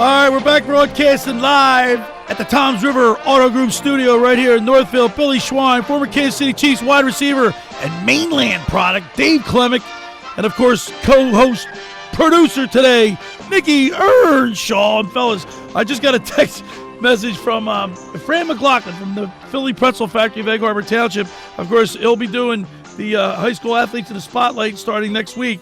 All right, we're back broadcasting live at the Toms River Auto Group studio right here in Northfield. Billy Schweim, former Kansas City Chiefs wide receiver and mainland product, Dave Klemick, and, of course, co-host, producer today, Nikki Earnshaw. And, fellas, I just got a text message from Fran McLaughlin from the Philly Pretzel Factory of Egg Harbor Township. Of course, he'll be doing the high school athletes in the spotlight starting next week.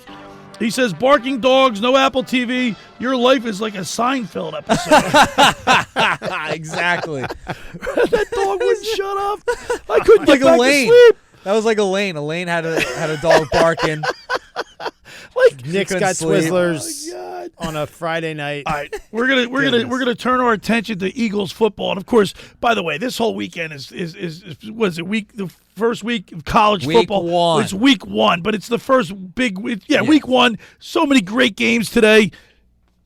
He says, barking dogs, no Apple TV. Your life is like a Seinfeld episode. Exactly. That dog wouldn't shut up. I couldn't like get back Elaine. to sleep. That was like Elaine. Elaine had a dog barking. Like Nick's got sleep. Twizzlers Oh, on a Friday night. all right, we're gonna turn our attention to Eagles football, and of course, by the way, this whole weekend is the first week of college football. Week 1. It's week 1, but it's the first big Yeah. week 1. So many great games today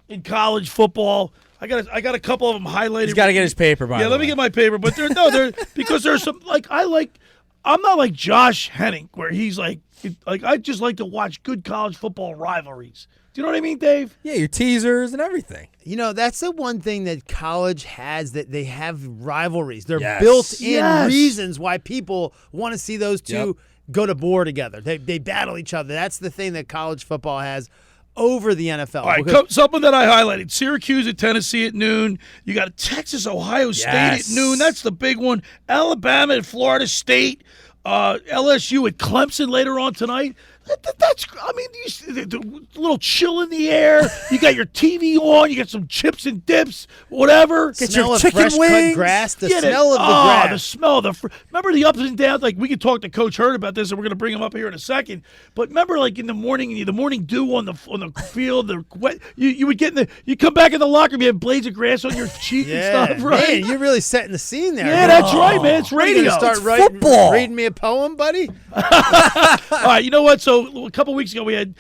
in college football. I got a couple of them highlighted. He's got to get his paper by. Yeah, let me get my paper. But they're because there's some I'm not like Josh Henning where he's like I just like to watch good college football rivalries. Do you know what I mean, Dave? Yeah, your teasers and everything. You know, that's the one thing that college has, that they have rivalries. They're Yes. built-in Yes. reasons why people want to see those two Yep. go to war together. They battle each other. That's the thing that college football has over the NFL. All right, Because- something that I highlighted. Syracuse at Tennessee at noon. You got Texas, Ohio State Yes. at noon. That's the big one. Alabama at Florida State. LSU at Clemson later on tonight. That's, I mean, the little chill in the air. You got your TV on. You got some chips and dips, whatever. Get smell your of chicken fresh wings. cut grass, the Get it. smell of the Oh, grass. the smell of the remember the ups and downs. Like, we could talk to Coach Hurd about this, and we're going to bring him up here in a second. But remember, like in the morning dew on the field, the wet. You would get you come back in the locker room, you have blades of grass on your cheek Yeah, and stuff, right? man, you're really setting the scene there. Yeah, that's right, man. It's What, you radio. gonna start football. reading me a poem, buddy? All right, you know what? So a couple weeks ago, we had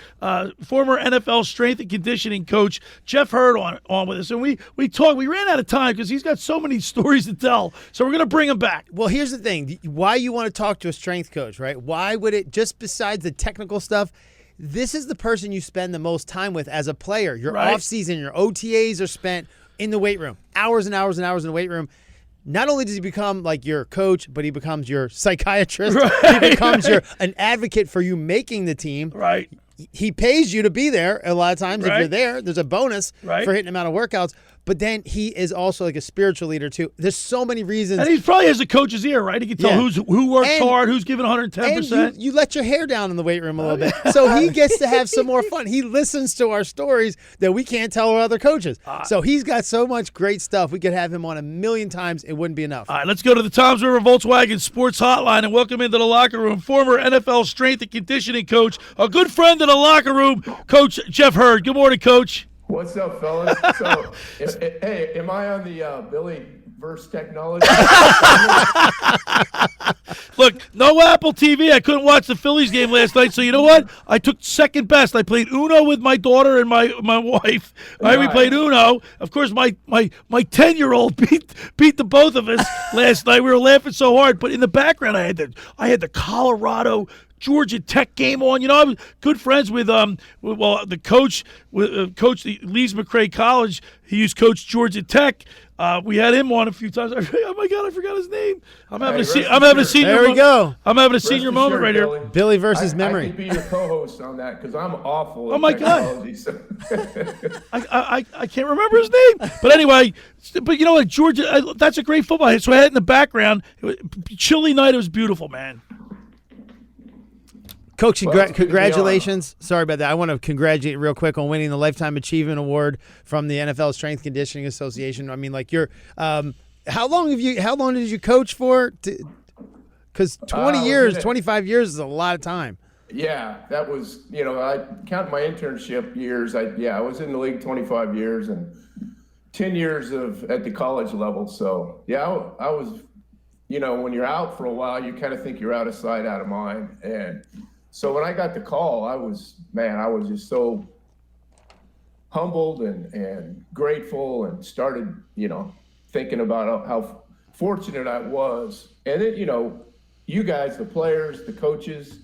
former NFL strength and conditioning coach Jeff Hurd on with us, and we talked. We ran out of time because he's got so many stories to tell. So we're going to bring him back. Well, here's the thing. Why you want to talk to a strength coach, right? Why would it, just besides the technical stuff, this is the person you spend the most time with as a player. Your Right. off-season, your OTAs are spent in the weight room. Hours and hours and hours in the weight room. Not only does he become like your coach, but he becomes your psychiatrist. Right. He becomes an advocate for you making the team. Right. He pays you to be there a lot of times. Right. If you're there, there's a bonus Right. for hitting amount of workouts. But then he is also like a spiritual leader too. There's so many reasons. And he probably has a coach's ear, right? He can tell Yeah. who works And- hard, who's giving 110%. And you let your hair down in the weight room a little bit. So he gets to have some more fun. He listens to our stories that we can't tell our other coaches. So he's got so much great stuff. We could have him on 1,000,000 times. It wouldn't be enough. All right, let's go to the Toms River Volkswagen Sports Hotline and welcome into the locker room former NFL strength and conditioning coach, a good friend in the locker room, Coach Jeff Hurd. Good morning, Coach. What's up, fellas? So, hey, am I on the Billy verse technology? Look, no Apple TV. I couldn't watch the Phillies game last night, so you know what? I took second best. I played Uno with my daughter and my wife. All right, we played Uno. Of course, my 10-year-old beat the both of us last night. We were laughing so hard, but in the background, I had the Colorado Georgia Tech game on. You know, I was good friends with the coach, Coach Lee's McRae College. He used Coach Georgia Tech. We had him on a few times. Oh my God, I forgot his name. I'm having a senior. There we go. I'm having a senior moment right here. Billy versus memory. I can be your co-host on that because I'm awful at Oh, my God. technology. So. I can't remember his name, but anyway. But you know what, Georgia? That's a great football hit. So I had it in the background. It was a chilly night. It was beautiful, man. Coach, Well, it's good to be congratulations. Sorry about that. I want to congratulate you real quick on winning the Lifetime Achievement Award from the NFL Strength Conditioning Association. I mean, like you're how long did you coach for? Because 25 years is a lot of time. Yeah, that was, I count my internship years. I was in the league 25 years and 10 years at the college level. So, yeah, I was, when you're out for a while, you kind of think you're out of sight, out of mind. And so when I got the call, I was just so humbled and grateful and started, thinking about how fortunate I was. And then, you guys, the players, the coaches,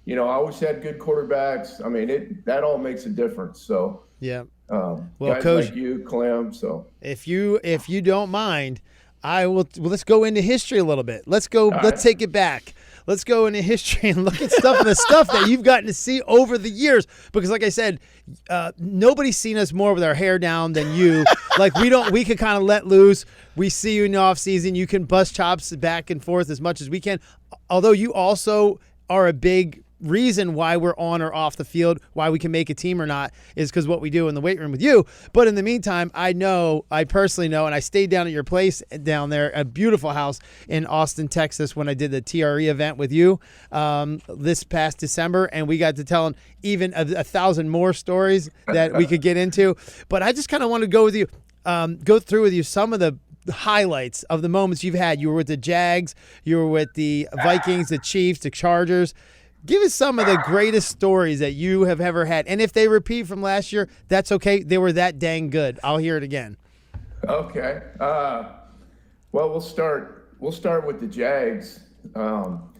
I always had good quarterbacks. I mean, that all makes a difference. So Yeah. Well, guys Coach, like you, Clem. So if you don't mind, I will. Well, let's go into history a little bit. Let's right. take it back. Let's go into history and look at the stuff that you've gotten to see over the years. Because, like I said, nobody's seen us more with our hair down than you. Like we could kind of let loose. We see you in the off season. You can bust chops back and forth as much as we can. Although you also are a big reason why we're on or off the field, why we can make a team or not, is because what we do in the weight room with you. But in the meantime, I personally know, and I stayed down at your place down there, a beautiful house in Austin, Texas, when I did the TRE event with you this past December, and we got to tell even a thousand more stories that we could get into. But I just kind of want to go through with you some of the highlights of the moments you've had. You were with the Jags, you were with the Vikings, the Chiefs, the Chargers. Give us some of the greatest stories that you have ever had. And if they repeat from last year, that's okay. They were that dang good. I'll hear it again. Okay. Well, we'll start with the Jags. Some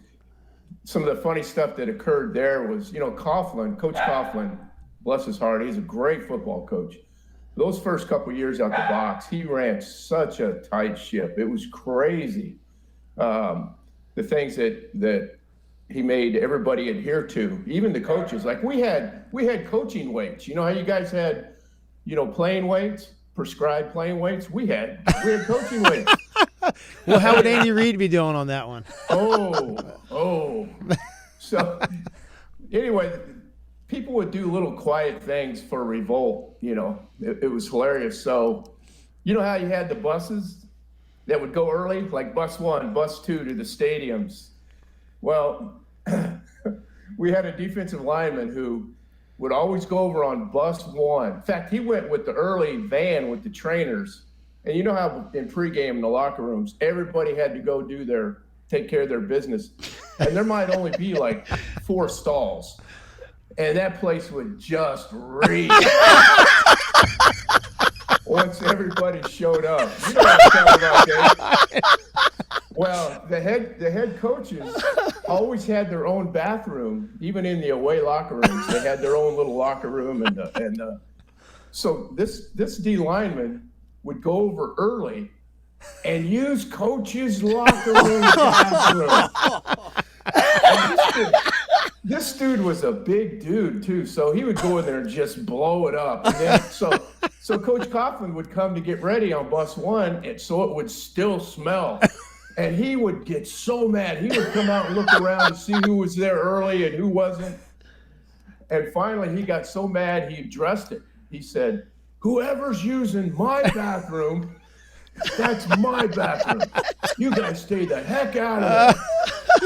of the funny stuff that occurred there was, Coach Coughlin, bless his heart, he's a great football coach. Those first couple years out the box, he ran such a tight ship. It was crazy. The things that he made everybody adhere to, even the coaches. Like we had coaching weights. You know how you guys had, playing weights, prescribed playing weights? We had coaching weights. Well, how would Andy Reid be doing on that one? Oh. So anyway, people would do little quiet things for revolt. It was hilarious. So you know how you had the buses that would go early, like bus 1, bus 2 to the stadiums? Well, we had a defensive lineman who would always go over on bus 1. In fact, he went with the early van with the trainers. And you know how in pregame in the locker rooms, everybody had to go take care of their business. And there might only be like 4 stalls. And that place would just reek once everybody showed up. You know what I'm talking about, Dave? Well, the head coaches always had their own bathroom, even in the away locker rooms. They had their own little locker room, so this D lineman would go over early and use coach's locker room bathroom. This dude was a big dude too, so he would go in there and just blow it up. And then, so Coach Coughlin would come to get ready on bus 1, and so it would still smell. And he would get so mad. He would come out and look around to see who was there early and who wasn't. And finally, he got so mad, he addressed it. He said, "Whoever's using my bathroom, that's my bathroom. You guys stay the heck out of it."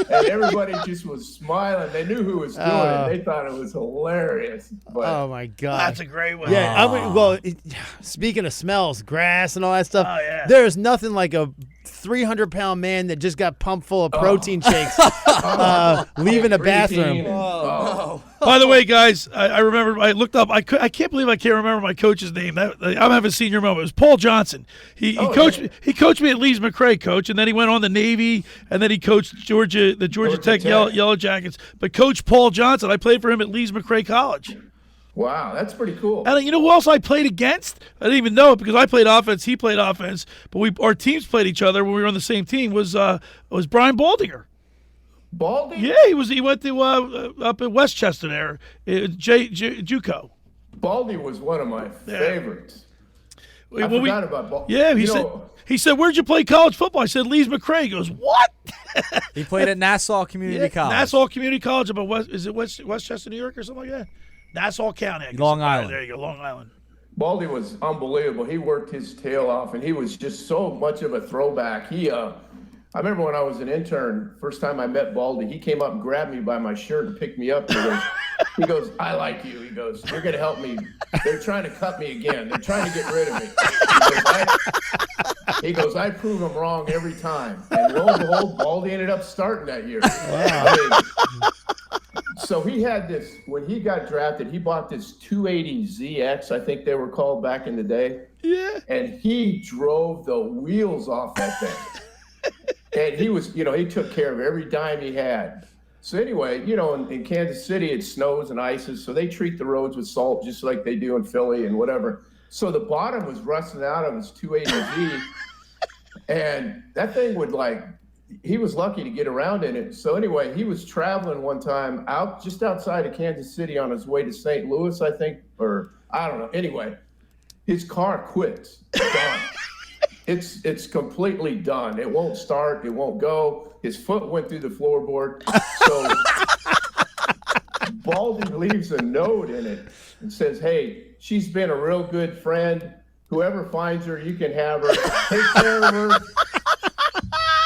And everybody just was smiling. They knew who was doing it. They thought it was hilarious. But Oh, my God. That's a great one. Yeah. Speaking of smells, grass and all that stuff, Oh, yeah. there's nothing like a 300-pound man that just got pumped full of protein shakes leaving a bathroom. By the way, guys, I remember I looked up. I can't believe I can't remember my coach's name. I'm having a senior moment. It was Paul Johnson. He coached me at Lee's McRae, coach, and then he went on the Navy, and then he coached the Georgia Tech Yellow Jackets. But Coach Paul Johnson, I played for him at Lee's McRae College. Wow, that's pretty cool. And you know who else I played against? I didn't even know it because I played offense. He played offense, but our teams played each other when we were on the same team. Was Brian Baldinger? Baldy? Yeah, he went to up in Westchester there, JUCO. Baldy was one of my favorites. I Well, forgot about Baldy. Yeah, he said, "Where'd you play college football?" I said, "Lee's McRae." He goes, "What?" He played at Nassau Community College. Nassau Community College, about Westchester, New York, or something like that? Nassau County, I guess. Long Island. There you go, Long Island. Baldy was unbelievable. He worked his tail off, and he was just so much of a throwback. I remember when I was an intern, first time I met Baldy, he came up and grabbed me by my shirt and picked me up. He goes, "I like you." He goes, "You're going to help me. They're trying to cut me again. They're trying to get rid of me." He goes, "I prove them wrong every time." And lo and behold, Baldy ended up starting that year. Wow. So he had this, when he got drafted, he bought this 280ZX, I think they were called back in the day. Yeah. And he drove the wheels off that thing. And he was, he took care of every dime he had. So anyway, in Kansas City, it snows and ices, so they treat the roads with salt just like they do in Philly and whatever. So the bottom was rusting out of his 280Z, and that thing would he was lucky to get around in it. So anyway, he was traveling one time just outside of Kansas City on his way to St. Louis, I think, or I don't know. Anyway, his car quits. Done. It's completely done. It won't start. It won't go. His foot went through the floorboard. So Baldy leaves a note in it and says, "Hey, she's been a real good friend. Whoever finds her, you can have her. Take care of her.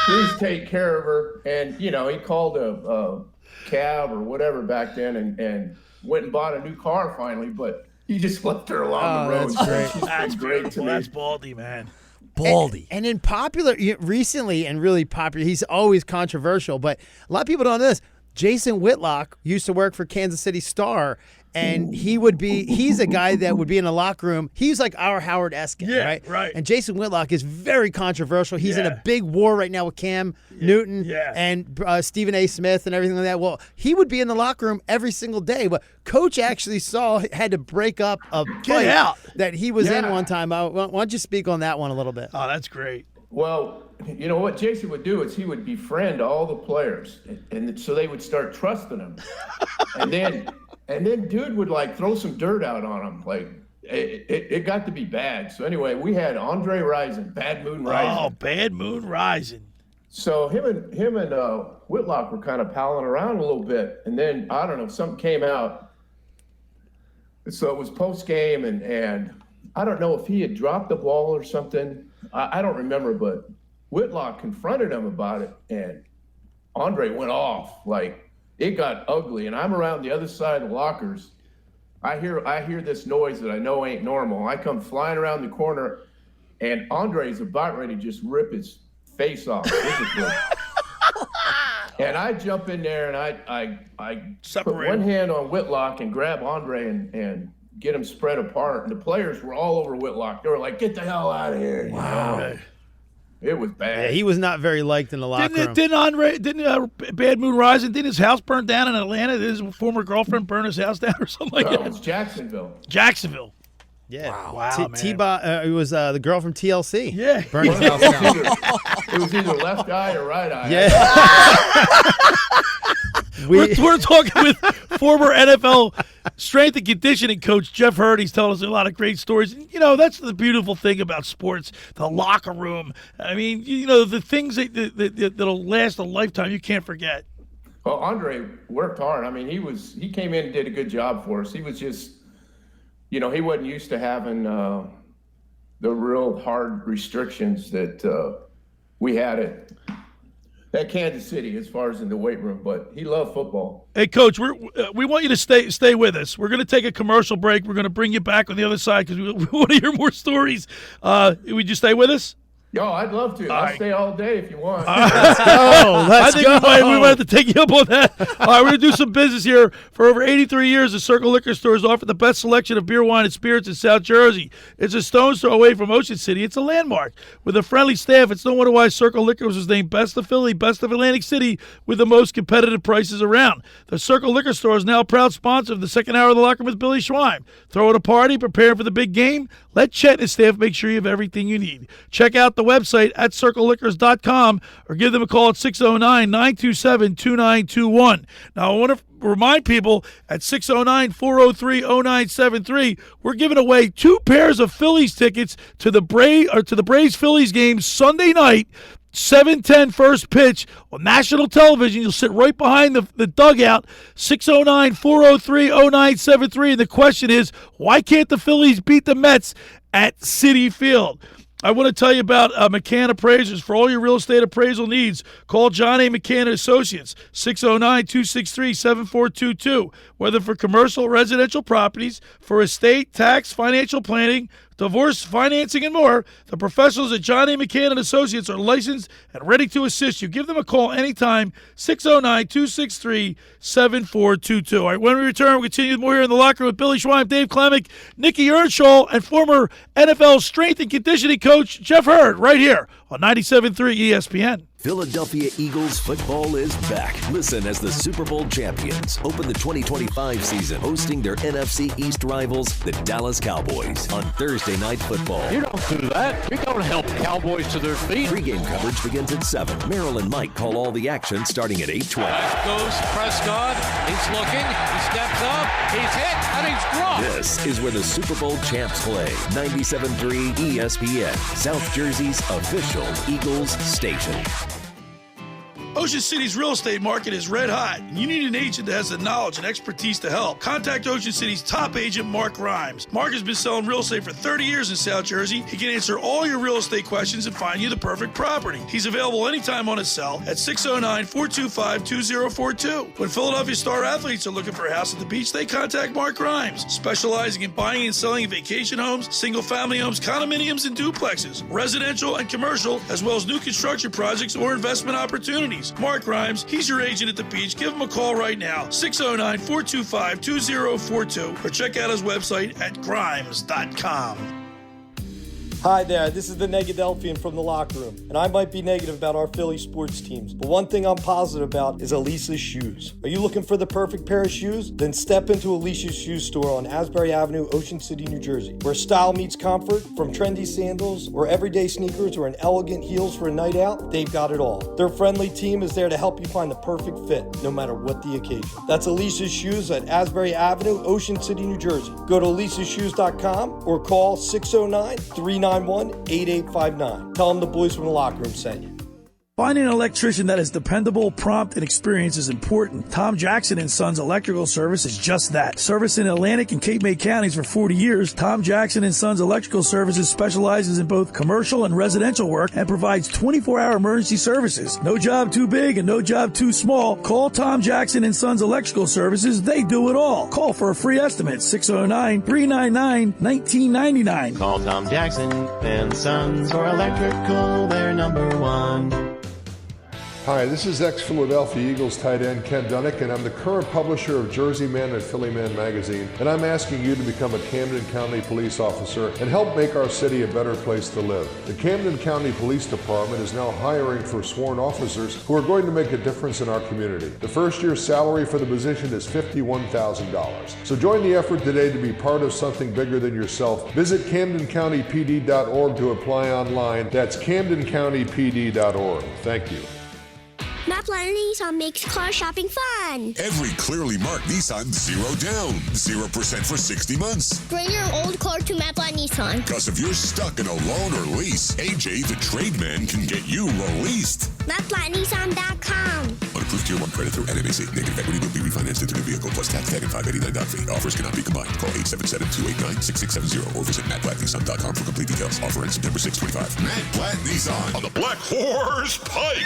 Please take care of her." And, he called a cab or whatever back then and went and bought a new car finally. But he just left her along the road. That's great. She's been great to me. That's Baldy, man. Baldy. And in popular, recently and really popular, he's always controversial, but a lot of people don't know this. Jason Whitlock used to work for Kansas City Star, and he's a guy that would be in a locker room. He's like our Howard Eskin, right? Right. And Jason Whitlock is very controversial. He's in a big war right now with Cam Newton and Stephen A. Smith and everything like that. Well, he would be in the locker room every single day, but Coach actually had to break up a fight that he was in one time. Why don't you speak on that one a little bit? Oh, that's great. Well, what Jason would do is he would befriend all the players, and so they would start trusting him. And then dude would throw some dirt out on him. It got to be bad. So anyway, we had Andre Rison, Bad Moon Rising. Oh, Bad Moon Rising. So him and Whitlock were kind of palling around a little bit, and then I don't know, something came out. So it was post game, and I don't know if he had dropped the ball or something. I don't remember, but Whitlock confronted him about it, and Andre went off. It got ugly, and I'm around the other side of the lockers. I hear this noise that I know ain't normal. I come flying around the corner, and Andre's about ready to just rip his face off physically. And I jump in there, and I put one hand on Whitlock and grab Andre and get him spread apart. And the players were all over Whitlock. They were like, "Get the hell out of here!" Wow. It was bad. Yeah, he was not very liked in the locker room. Didn't Bad Moon Rising, didn't his house burn down in Atlanta? Did his former girlfriend burn his house down or something like that? It was Jacksonville. Yeah. Wow, man. It was the girl from TLC. Yeah. Burned his house down. It was either left eye or right eye. Yeah. We're talking with former NFL strength and conditioning coach Jeff Hurd. He's telling us a lot of great stories. That's the beautiful thing about sports, the locker room. I mean, the things that'll last a lifetime you can't forget. Well, Andre worked hard. I mean, he came in and did a good job for us. He was just, he wasn't used to having the real hard restrictions that we had at Kansas City as far as in the weight room, but he loved football. Hey, Coach, we want you to stay with us. We're going to take a commercial break. We're going to bring you back on the other side because we want to hear more stories. Would you stay with us? Yo, I'd love to. I'll stay all day if you want. Let's go. I think we might have to take you up on that. All right, we're going to do some business here. For over 83 years, the Circle Liquor Store has offered the best selection of beer, wine, and spirits in South Jersey. It's a stone's throw away from Ocean City. It's a landmark. With a friendly staff, it's no wonder why Circle Liquor was named Best of Philly, Best of Atlantic City, with the most competitive prices around. The Circle Liquor Store is now a proud sponsor of the second hour of the locker room with Billy Schweim. Throwing a party, preparing for the big game? Let Chet and his staff make sure you have everything you need. Check out the website at circleliquors.com or give them a call at 609-927-2921. Now, I want to remind people at 609-403-0973, we're giving away 2 pairs of Phillies tickets to the Braves Phillies game Sunday night. 7:10 first pitch on national television. You'll sit right behind the dugout. 609-403-0973. And the question is, why can't the Phillies beat the Mets at Citi Field? I want to tell you about McCann Appraisers. For all your real estate appraisal needs, call John A. McCann & Associates, 609-263-7422. Whether for commercial, residential properties, for estate, tax, financial planning, divorce, financing, and more, the professionals at John A. McCann & Associates are licensed and ready to assist you. Give them a call anytime, 609-263-7422. All right, when we return, we'll continue with more here in the locker room with Billy Schweim, Dave Klemick, Nikki Earnshaw, and former NFL strength and conditioning coach Jeff Hurd right here on 97.3 ESPN. Philadelphia Eagles football is back. Listen as the Super Bowl champions open the 2025 season hosting their NFC East rivals, the Dallas Cowboys, on Thursday Night Football. You don't do that. You don't help Cowboys to their feet. Pre-game coverage begins at 7. Merrill and Mike call all the action starting at 8:12. Back goes Prescott. He's looking. He steps up. He's hit, and he's dropped. This is where the Super Bowl champs play. 97.3 ESPN, South Jersey's official Eagles station. Ocean City's real estate market is red hot, and you need an agent that has the knowledge and expertise to help. Contact Ocean City's top agent, Mark Grimes. Mark has been selling real estate for 30 years in South Jersey. He can answer all your real estate questions and find you the perfect property. He's available anytime on his cell at 609-425-2042. When Philadelphia star athletes are looking for a house at the beach, they contact Mark Grimes, specializing in buying and selling vacation homes, single-family homes, condominiums, and duplexes, residential and commercial, as well as new construction projects or investment opportunities. Mark Grimes, he's your agent at the beach. Give him a call right now, 609-425-2042, or check out his website at grimes.com. Hi there, this is the Negadelphian from the locker room, and I might be negative about our Philly sports teams, but one thing I'm positive about is Elisa's shoes. Are you looking for the perfect pair of shoes? Then step into Elisa's shoe store on Asbury Avenue, Ocean City, New Jersey, where style meets comfort. From trendy sandals or everyday sneakers or an elegant heels for a night out, they've got it all. Their friendly team is there to help you find the perfect fit, no matter what the occasion. That's Elisa's Shoes at Asbury Avenue, Ocean City, New Jersey. Go to elisashoes.com or call 609-391-8859. Tell them the boys from the locker room sent you. Finding an electrician that is dependable, prompt, and experienced is important. Tom Jackson & Sons Electrical Service is just that. Service in Atlantic and Cape May counties for 40 years, Tom Jackson & Sons Electrical Services specializes in both commercial and residential work and provides 24-hour emergency services. No job too big and no job too small. Call Tom Jackson & Sons Electrical Services. They do it all. Call for a free estimate, 609-399-1999. Call Tom Jackson and Sons for electrical, they're number one. Hi, this is ex-Philadelphia Eagles tight end Ken Dunnick, and I'm the current publisher of Jersey Man and Philly Man magazine, and I'm asking you to become a Camden County police officer and help make our city a better place to live. The Camden County Police Department is now hiring for sworn officers who are going to make a difference in our community. The first year's salary for the position is $51,000. So join the effort today to be part of something bigger than yourself. Visit CamdenCountyPD.org to apply online. That's CamdenCountyPD.org. Thank you. Mapline Nissan makes car shopping fun. Every clearly marked Nissan, 0 down, 0% for 60 months. Bring your old car to Mapline Nissan. Because if you're stuck in a loan or lease, AJ the Trademan can get you released. MapLineNissan.com. Unapproved Tier 1 credit through NMAC. Negative equity will be refinanced into the vehicle plus tax tag and $589 fee. Offers cannot be combined. Call 877-289-6670 or visit MattPlattNissan.com for complete details. Offer ends September 6, 25. Matt Platt Nissan on the Black Horse Pike.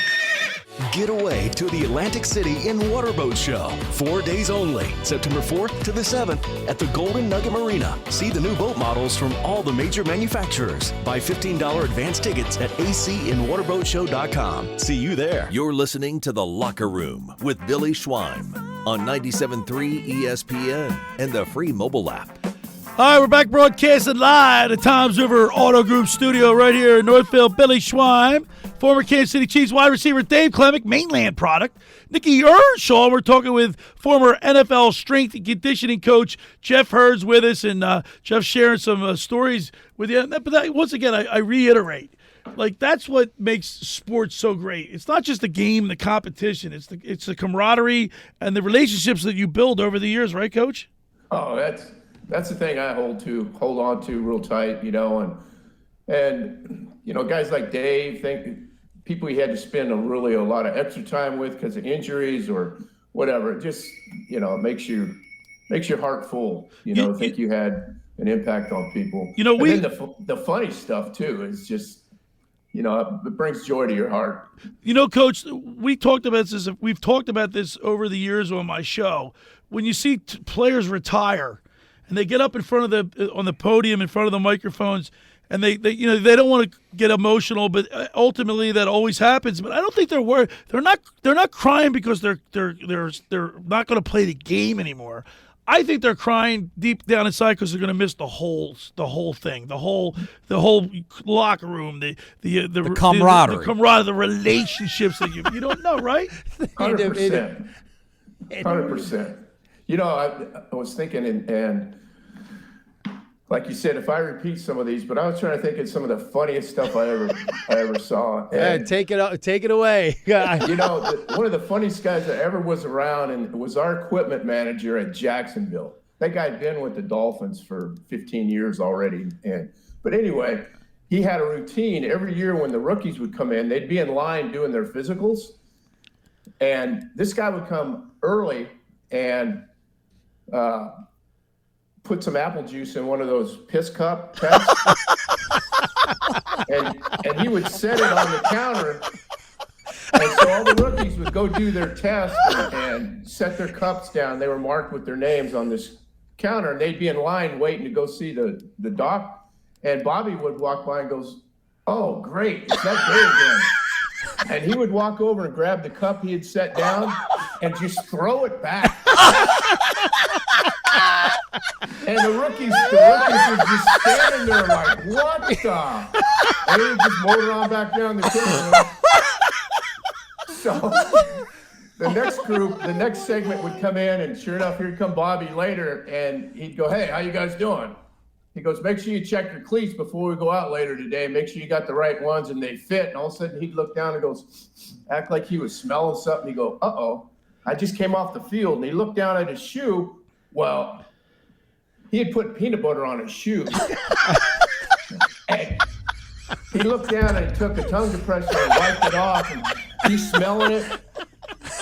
Get away to the Atlantic City in Waterboat Show. 4 days only, September 4th to the 7th at the Golden Nugget Marina. See the new boat models from all the major manufacturers. Buy $15 advance tickets at acinwaterboatshow.com. See you there. You're listening to The Locker Room with Billy Schweim on 97.3 ESPN and the free mobile app. All right, we're back broadcasting live at the Toms River Auto Group studio right here in Northfield. Billy Schweim, former Kansas City Chiefs wide receiver Dave Clemick, Mainland product. Nikki Earnshaw, we're talking with former NFL strength and conditioning coach Jeff Hurd's with us, and Jeff's sharing some stories with you. But once again, I reiterate, like, that's what makes sports so great. It's not just the game, the competition. It's the camaraderie and the relationships that you build over the years, right, Coach? Oh, that's the thing I hold on to real tight, and guys like Dave, people he had to spend a lot of extra time with because of injuries or whatever. It just, it makes your heart full, think you had an impact on people. Then the funny stuff too is just, it brings joy to your heart. Coach, we've talked about this over the years on my show. When you see players retire, and they get up in front of on the podium in front of the microphones, and they don't want to get emotional, but ultimately that always happens. But I don't think they're worried. They're not crying because they're not going to play the game anymore. I think they're crying deep down inside because they're going to miss the whole thing, the whole locker room, the camaraderie, the relationships that you don't know, right? 100%. 100%. You know, I was thinking, and like you said, if I repeat some of these, but I was trying to think of some of the funniest stuff I ever saw. And, take it away. You know, one of the funniest guys that ever was around and was our equipment manager at Jacksonville. That guy had been with the Dolphins for 15 years already. But anyway, he had a routine every year when the rookies would come in. They'd be in line doing their physicals, and this guy would come early and put some apple juice in one of those piss cup tests, and he would set it on the counter. And so all the rookies would go do their test and set their cups down. They were marked with their names on this counter, and they'd be in line waiting to go see the doc. And Bobby would walk by and goes, "Oh, great, it's that day again." And he would walk over and grab the cup he had set down and just throw it back. And the rookies were just standing there like, what the? And they would just motor on back down the kitchen. So the next segment would come in, and sure enough, here'd come Bobby later, and he'd go, "Hey, how you guys doing?" He goes, "Make sure you check your cleats before we go out later today. Make sure you got the right ones and they fit." And all of a sudden he'd look down and goes, act like he was smelling something. He'd go, "Uh-oh, I just came off the field." And he looked down at his shoe. Well, he had put peanut butter on his shoe. And he looked down and he took a tongue depressor and wiped it off. And he's smelling it.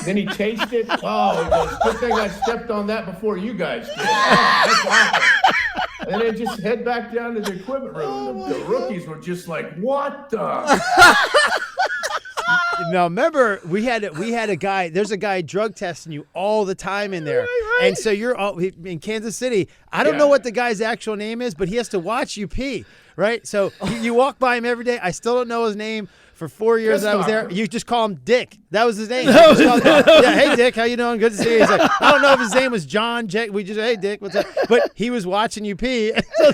Then he tasted it. Oh, he goes, "Good thing I stepped on that before you guys did." Oh, that's awful. And then just head back down to the equipment room. The rookies were just like, what the? Now, remember, we had a guy. There's a guy drug testing you all the time in there, right. And so you're in Kansas City. I don't know what the guy's actual name is, but he has to watch you pee, right? So you walk by him every day. I still don't know his name. For 4 years that I was there, you just call him Dick. That was his name. Hey Dick, how you doing? Good to see you. He's like, I don't know if his name was John. Jake. We just, hey Dick, what's up? But he was watching you pee. So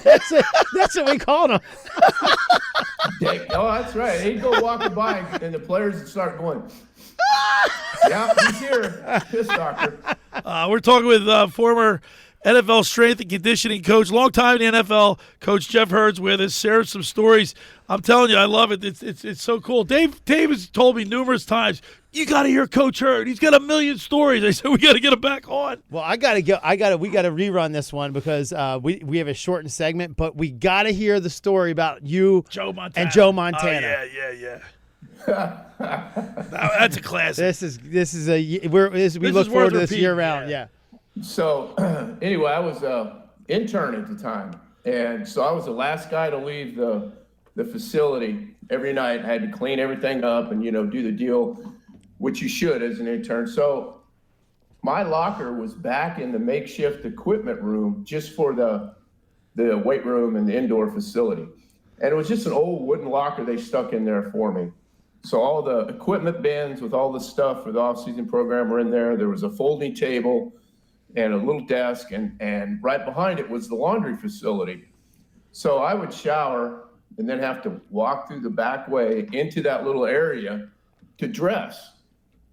that's what we called him. Dick. Oh, that's right. He'd go walking by, and the players would start going, "Yeah, he's here, piss doctor." We're talking with former NFL strength and conditioning coach, longtime in the NFL coach Jeff Hurd's with us. Share some stories. I'm telling you, I love it. It's so cool. Dave has told me numerous times, you got to hear Coach Hurd. He's got a million stories. I said we got to get him back on. Well, we got to rerun this one because we have a shortened segment, but we got to hear the story about you, Joe Montana, and Joe Montana. Oh, yeah. That's a classic. We look forward to this year round. Yeah. So anyway, I was an intern at the time, and so I was the last guy to leave the facility every night. I had to clean everything up and do the deal, which you should as an intern. So my locker was back in the makeshift equipment room just for the weight room and the indoor facility, and it was just an old wooden locker they stuck in there for me. So all the equipment bins with all the stuff for the off-season program were in there. There was a folding table and a little desk, and right behind it was the laundry facility. So I would shower and then have to walk through the back way into that little area to dress.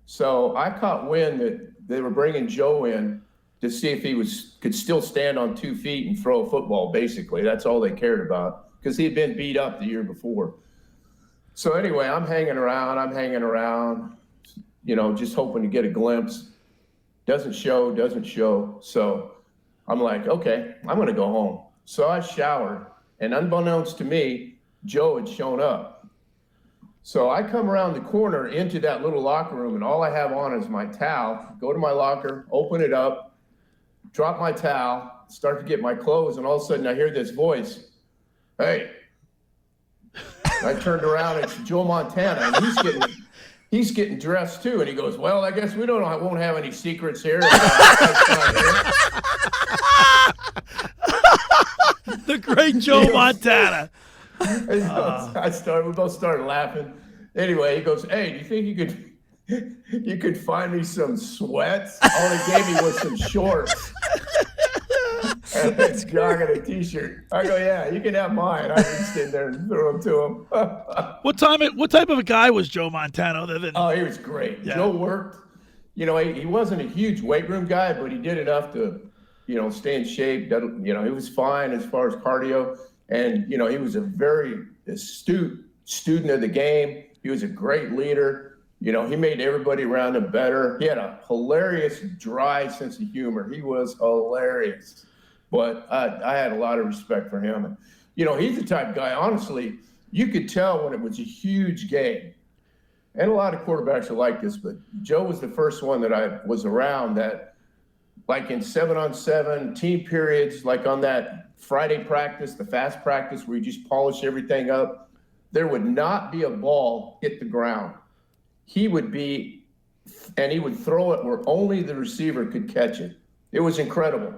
So I caught wind that they were bringing Joe in to see if he could still stand on 2 feet and throw a football, basically. That's all they cared about, because he had been beat up the year before. So anyway, I'm hanging around, just hoping to get a glimpse. Doesn't show. So I'm like, okay, I'm going to go home. So I showered, and unbeknownst to me, Joe had shown up. So I come around the corner into that little locker room, and all I have on is my towel. Go to my locker, open it up, drop my towel, start to get my clothes, and all of a sudden I hear this voice, "Hey." I turned around, and it's Joe Montana, and he's getting dressed too, and he goes, "Well, I guess we won't have any secrets here." The great Joe Montana. We both started laughing. Anyway, he goes, "Hey, do you think you could find me some sweats?" All he gave me was some shorts. And this guy got a T-shirt. I go, yeah, you can have mine. I reached in there and threw them to him. What type of a guy was Joe Montana other than? Oh, he was great. Yeah. Joe worked. You know, he wasn't a huge weight room guy, but he did enough to, you know, stay in shape. You know, he was fine as far as cardio. And, you know, he was a very astute student of the game. He was a great leader. You know, he made everybody around him better. He had a hilarious, dry sense of humor. He was hilarious. But I had a lot of respect for him. And, you know, he's the type of guy, honestly, you could tell when it was a huge game. And a lot of quarterbacks are like this, but Joe was the first one that I was around that, like in 7-on-7 team periods, like on that Friday practice, the fast practice where you just polish everything up, there would not be a ball hit the ground. He would throw it where only the receiver could catch it. It was incredible.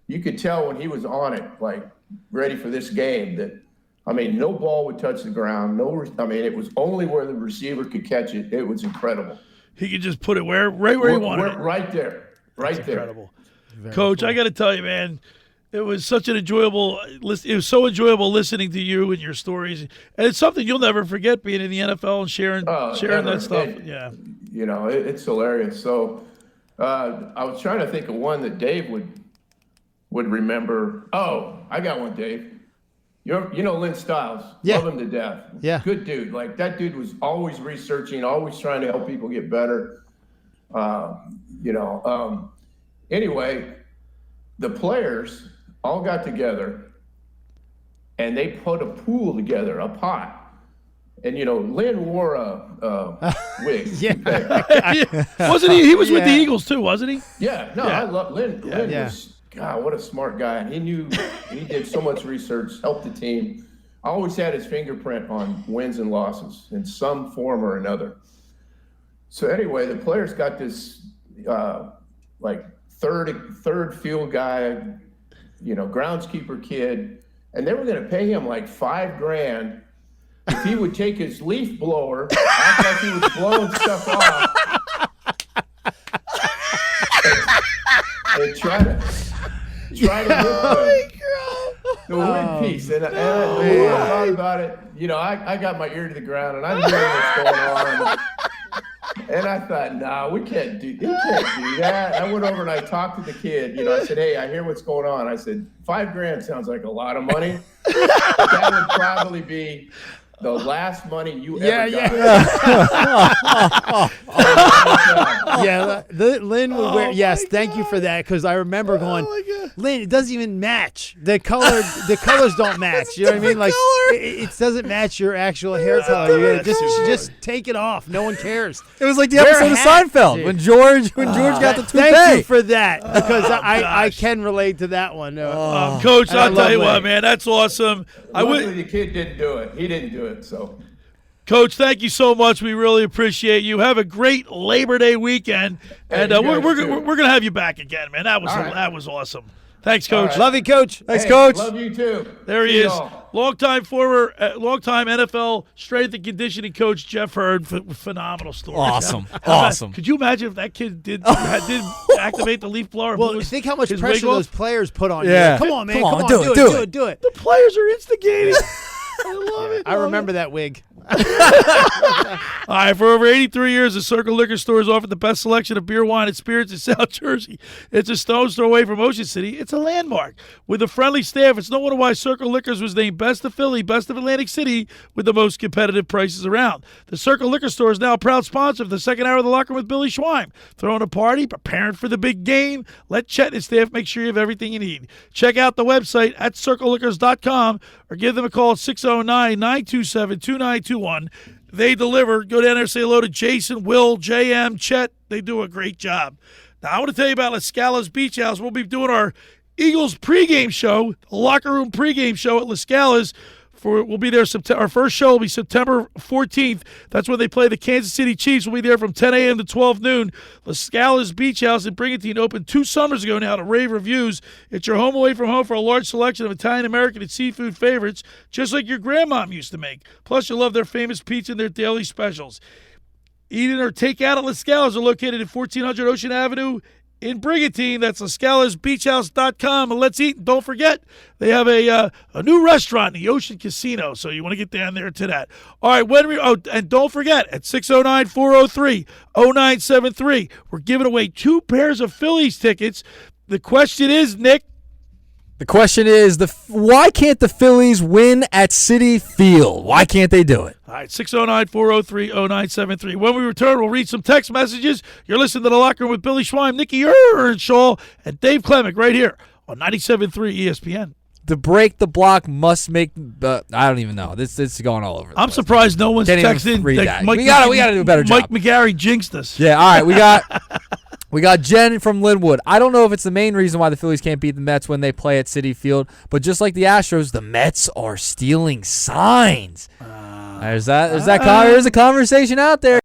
You could tell when he was on it, like ready for this game, that, I mean, no ball would touch the ground. It was only where the receiver could catch it. It was incredible. He could just put it right where he wanted it. Right there. Right there. Incredible. Coach, cool. I got to tell you, man, it was such an enjoyable. It was so enjoyable listening to you and your stories, and it's something you'll never forget being in the NFL and sharing that stuff. Yeah, you know, it's hilarious. So I was trying to think of one that Dave would remember. Oh, I got one, Dave. You know Lynn Stiles. Yeah. Love him to death. Yeah. Good dude. Like, that dude was always researching, always trying to help people get better. Anyway, the players all got together and they put a pool together, a pot. And, you know, Lynn wore a wig. Wasn't he? He was with the Eagles too, wasn't he? Yeah. No, I love Lynn. Yeah. Lynn was, God, what a smart guy. And he did so much research, helped the team. I always had his fingerprint on wins and losses in some form or another. So anyway, the players got this like third field guy, you know, groundskeeper kid, and they were going to pay him like $5,000 if he would take his leaf blower, act like he was blowing stuff off, and try to hit the win piece. And the more I thought about it, you know, I got my ear to the ground and I knew what's going on. And I thought, nah, we can't do that. I went over and I talked to the kid. You know, I said, hey, I hear what's going on. I said, $5,000 sounds like a lot of money. That would probably be the last money you ever got. Lynn would wear. Yes, thank you for that, because I remember going, Lynn, it doesn't even match. The colors don't match. You know what I mean? Like it doesn't match your actual hair color. You just take it off. No one cares. It was like the episode of Seinfeld when George got the toupee. Thank you for that, because I can relate to that one. Coach, I'll tell you what, man, that's awesome. Luckily, the kid didn't do it. He didn't do it. So, Coach, thank you so much. We really appreciate you. Have a great Labor Day weekend, and we're gonna have you back again, man. That was awesome. Thanks, Coach. Right. Love you, Coach. Thanks, Coach. Love you too. There he is, longtime NFL strength and conditioning coach Jeff Hurd. Phenomenal story. Awesome. Could you imagine if that kid did activate the leaf blower? Well, think how much pressure those players put on you. Yeah. Come on, man. Come on, do it. The players are instigating. I love it. I remember that wig. All right, for over 83 years, the Circle Liquor Store has offered the best selection of beer, wine, and spirits in South Jersey. It's a stone's throw away from Ocean City. It's a landmark. With a friendly staff, it's no wonder why Circle Liquors was named Best of Philly, Best of Atlantic City, with the most competitive prices around. The Circle Liquor Store is now a proud sponsor of the second hour of the Locker Room with Billy Schweim. Throwing a party, preparing for the big game. Let Chet and his staff make sure you have everything you need. Check out the website at circleliquors.com or give them a call at 609-927-2921. They deliver. Go down there, say hello to Jason, Will, JM, Chet. They do a great job. Now, I want to tell you about La Scala's Beach House. We'll be doing our Eagles pregame show, the locker room pregame show at La Scala's. We'll be there. Our first show will be September 14th. That's when they play the Kansas City Chiefs. We'll be there from 10 a.m. to 12 noon. La Scala's Beach House in Brigantine opened 2 summers ago now to rave reviews. It's your home away from home for a large selection of Italian, American, and seafood favorites, just like your grandmom used to make. Plus, you'll love their famous pizza and their daily specials. Eat in or take out at La Scala's are located at 1400 Ocean Avenue in Brigantine. That's LaScalasBeachHouse.com. And let's eat. And don't forget, they have a new restaurant in the Ocean Casino, so you want to get down there to that. All right, and don't forget, at 609-403-0973, we're giving away 2 pairs of Phillies tickets. The question is, Nick, the question is, why can't the Phillies win at Citi Field? Why can't they do it? all right, 609-403-0973. When we return, we'll read some text messages. You're listening to The Locker Room with Billy Schweim, Nicky Earnshaw, and Dave Klemick right here on 97.3 ESPN. To break the block must make I don't even know. This is going all over the I'm place. surprised no one's texting. We got to do a better job. Mike McGarry jinxed us. Yeah, all right. We got Jen from Linwood. I don't know if it's the main reason why the Phillies can't beat the Mets when they play at Citi Field, but just like the Astros, the Mets are stealing signs. There's a conversation out there.